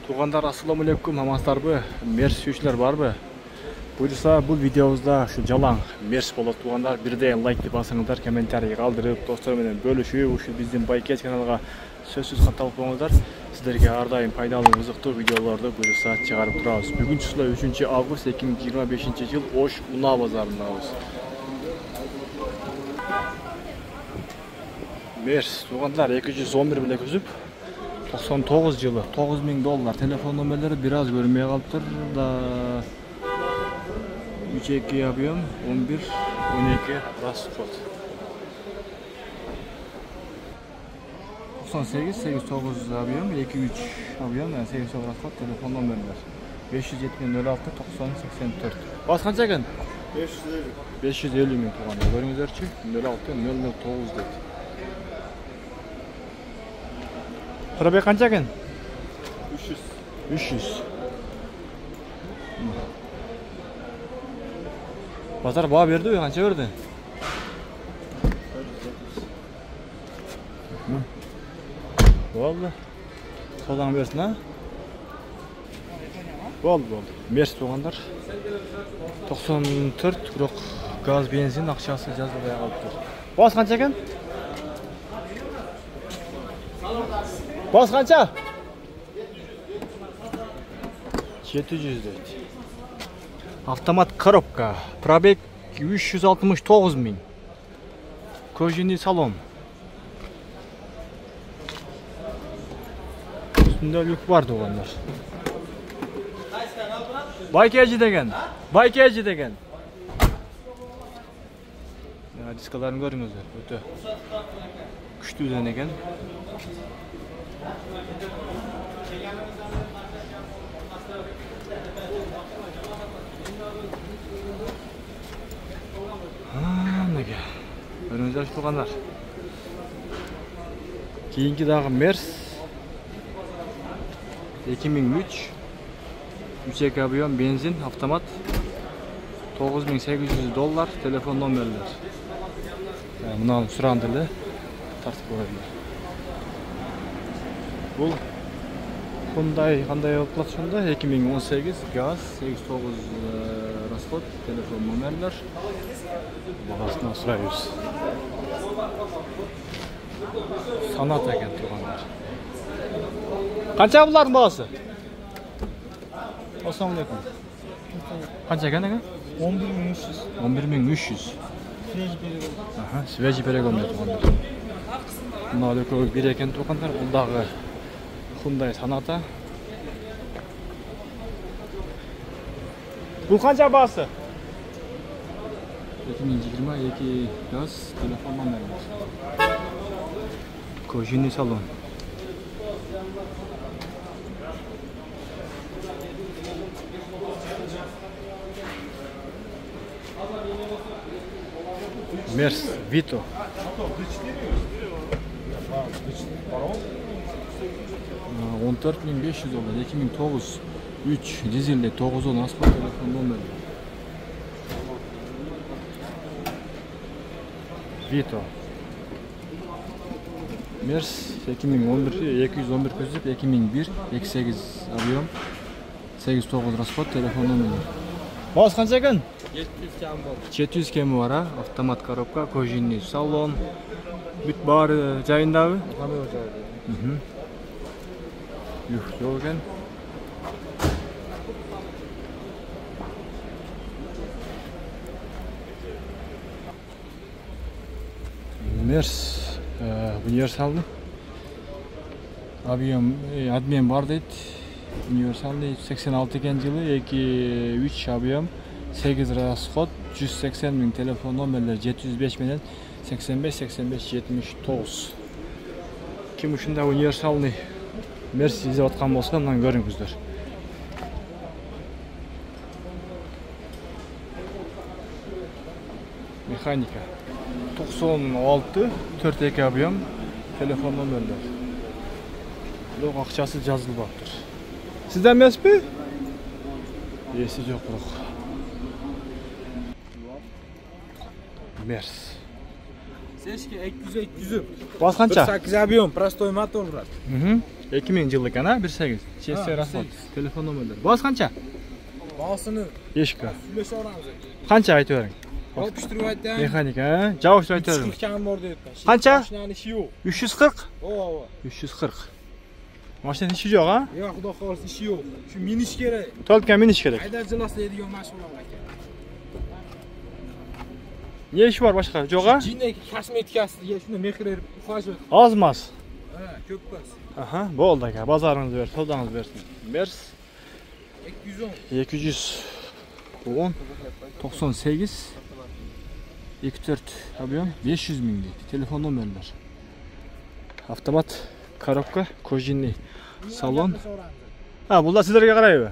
Туғандар, ассаламу алейкум, амансыздарбы? Мерс сүйүүчүлөр барбы? Буюрса, бул видеобузда ушу жалаң мерс болот. Туғандар, бирден лайкты басыңыздар, комментарий калтырып, достор менен бөлүшүп, ушу биздин Байкеч каналга сөзсүз катталып коюңуздар. Сиздерге ар дайым пайдалуу, кызыктуу видеолорду буюрса чыгарып турабыз. Бүгүн число 3 август 2025 жыл Ош Унаа базарындабыз. Мерс, туғандар, 211 биле көзүп 99 жылы $9000 телефон номерлери бир аз көрүнбөй калыптыр да 3-2 объем 11-12 расход 98-89 объем 2-3 объем 8-9 расход телефон номерлер 570-06-90-84 бас канча экен? 550 миң туганда көрүңүздөрчү 06-009 дейт. Пробег канча экен? 300. Базар баа бердиби? Канча берди? Болду. Содан берсин, а? Болду. Мерс тугандар. 94, бирок газ, бензин акчасы жазылбай калыптыр. Бас канча экен? Бас канча? 700 дейт. Автомат коробка. Пробег 369 миң. Кожаный салон. Üstünde люк бар тугандар. Байкечи деген. Байкечи деген. Дискаларын көрүңүздөр. Өтө күчтүү экен. Неге? Көрүңүздөр тугандар. Кийинки дагы Мерс 2003 3-2 объем бензин автомат $9800 телефон номерлер. Мына суранды эле тартып коюлду. Бул Hyundai кандай болуп калат ошондо? 2018 газ 8-9 расход телефон номерлер. Багасына сурайбыз. Санат экен тугандар. Канча булардын багасы? Ассаламу алейкум. Канча экен? 11300. 11300. Свежий перегон тугандар. Мына экөө бир экен тугандар. Бул дагы Hyundai Sonata. Бул канча багасы? 2022 газ телефон номерлер. Кожаный салон. Мерс Vito. $14500 2009 3 дизельный 910 асфальт телефон номер. Vito. Мерс 2011 211 көзіп 2001 28 объем 8-9 расход телефон номер. Бас канча экен? 700 кем бар, автомат коробка, кожаный салон. Бүт баары жайындабы? Юх, жок экен. Мерс универсалный. Объем адмен бар дейт. Универсалный 86 экен жылы 2-3 объем 8 расход 180 миң телефон номерлер 705 менен 85-85-79. Ким ушунда универсалный Мерс издеп аткан болсо, мына көрүңүздөр. Механика 96 4-2 объем телефон номерлер. Бирок акчасы жазылбаптыр. Сизде эмеспи? Эси жок бирок. Мерс. Сешки 200. Бас канча? 8 объем, простой мотор, брат. 2000 yıllık ana 1.8. Chester Asphalt. Telefon numarları. Boz qancha? Bağısını Eshikka. süleşe oramız. Qancha aytavering? Yopishtirib aytdim. Mexanik ha? Javob aytavering. 340 kam bor deyapman. Qancha? Mashinani ishi yo'q. 340. Oo. 340. Mashina ishi yo'q ha? Yo'q, xudo xolisa ishi yo'q. Shu minish kerak. Tolibga minish kerak. Haydar jilaslaydigan mashina ekan. Ne ishi bor boshqa? Yo'q-a? Jinnek kosmetikasiga shuni mehrir ufajib. Ozmas. Ha, ko'p bas. Aha, bo'ldi aka. Bozoringizni ber, savdongizni bersin. Mers 210 98 24 объем 500 ming deydi. Telefon nomerlar. Avtomat коробка, кожаный salon. Ha, bular sizlarga qaraymi?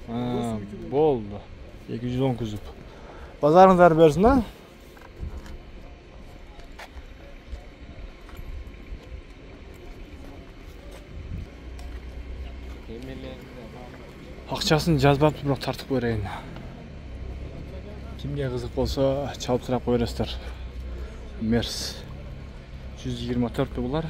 Ha, bo'ldi. 210 kuzov. Bozoringizni bersin ha. Ақшасын жазбапты, бірақ тартып қойырайын. Kimga qiziq bo'lsa, chalib so'rab qo'yasizlar. Mers 124 bular.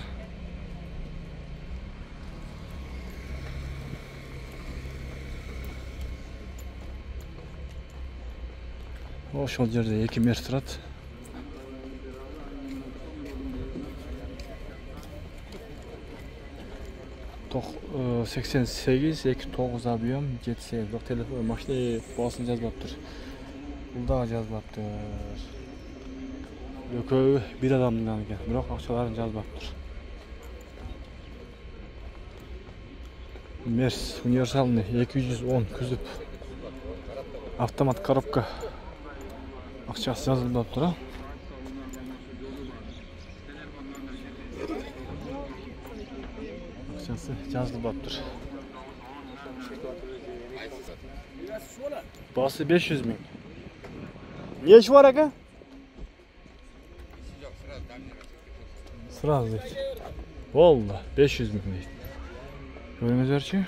O'sha yerda 2 Mers turadi. Toq 88 29 объем 78. Biroq telefon mashina bosin jazbaptir. Bunda jazbaptir. Ko'pi bir odamdan ekan, biroq ақшаларын jazbaptir. Mers универсальный 210 kuzov. Avtomat коробка. Ақшасы жазылыпты. Ақшасы жазылыпты. Bası 500 ming. Ne iş var aka? Sırası değil. Vallahi 500 ming değil. Görünüz var ki.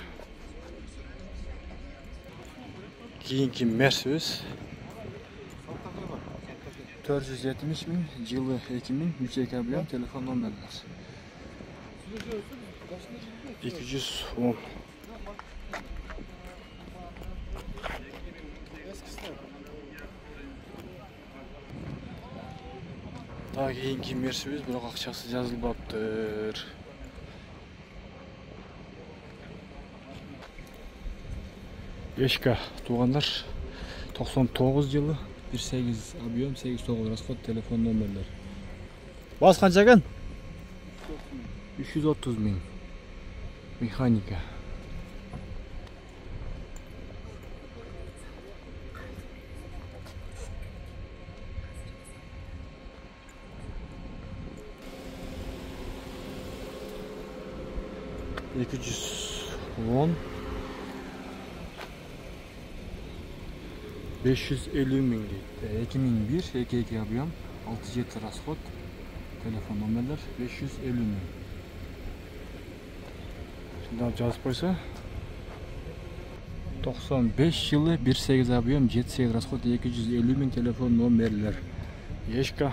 Keyinki Mercedes 470 ming, yılı 2000, 3 объем, telefon numarlar. 210. Daha keyinki Mercedes, biroq ақшасы жазылбаптыр. Ешка туғандар 99 yılı 1.8 объем 8.9 расход telefon номерлер. Баз қанша екен? 330 ming. Mexanika. $210 550 ming deydi. 2001 2 объем 6.7 расход telefon nomerler 550 ming. Şimdi жазып қойса 95 yılı 1.8 объем 7.8 расход 250 ming telefon nomerler. Ешка.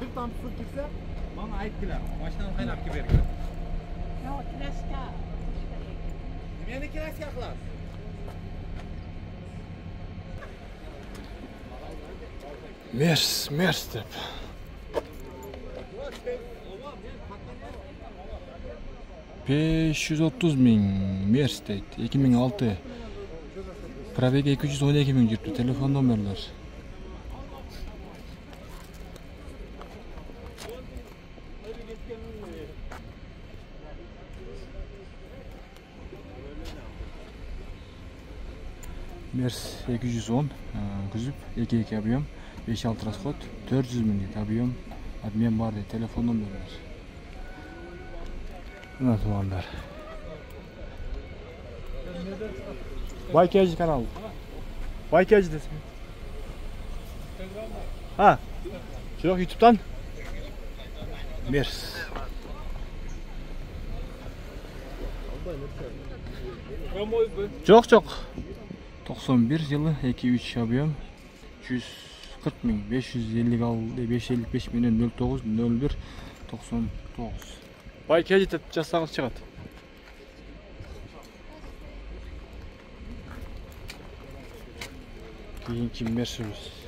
Bir tam su girse bana aytdilar. Mashinadan qaynab kelib bergan. Yo'q, kraska. Meni kraska qilar. Mers deb. $530 ming Mers deydi. 2006. Probegi 212 ming yuribdi. Telefon nomerlar. Mers 210 kuzov 2 объем 5.6 расход 400 ming объем обмен бар deydi. Telefon nomerlar. Mana tuğanlar. Baykacı kanalı. Baykacı desin. Ha. Şurada YouTube'dan. Mers. Çok. 91 yılı 2-3 объем 100 40 ming 555 milyon 09 01 99. Bay kejit etip жазсаңыз çıgat. Keyinki Mercedes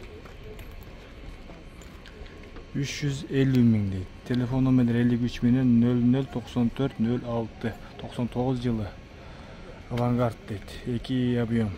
350 ming deydi. Telefon numarı 53 milyon 0094 06 99 yılı. Avantgard deydi. 2 объем.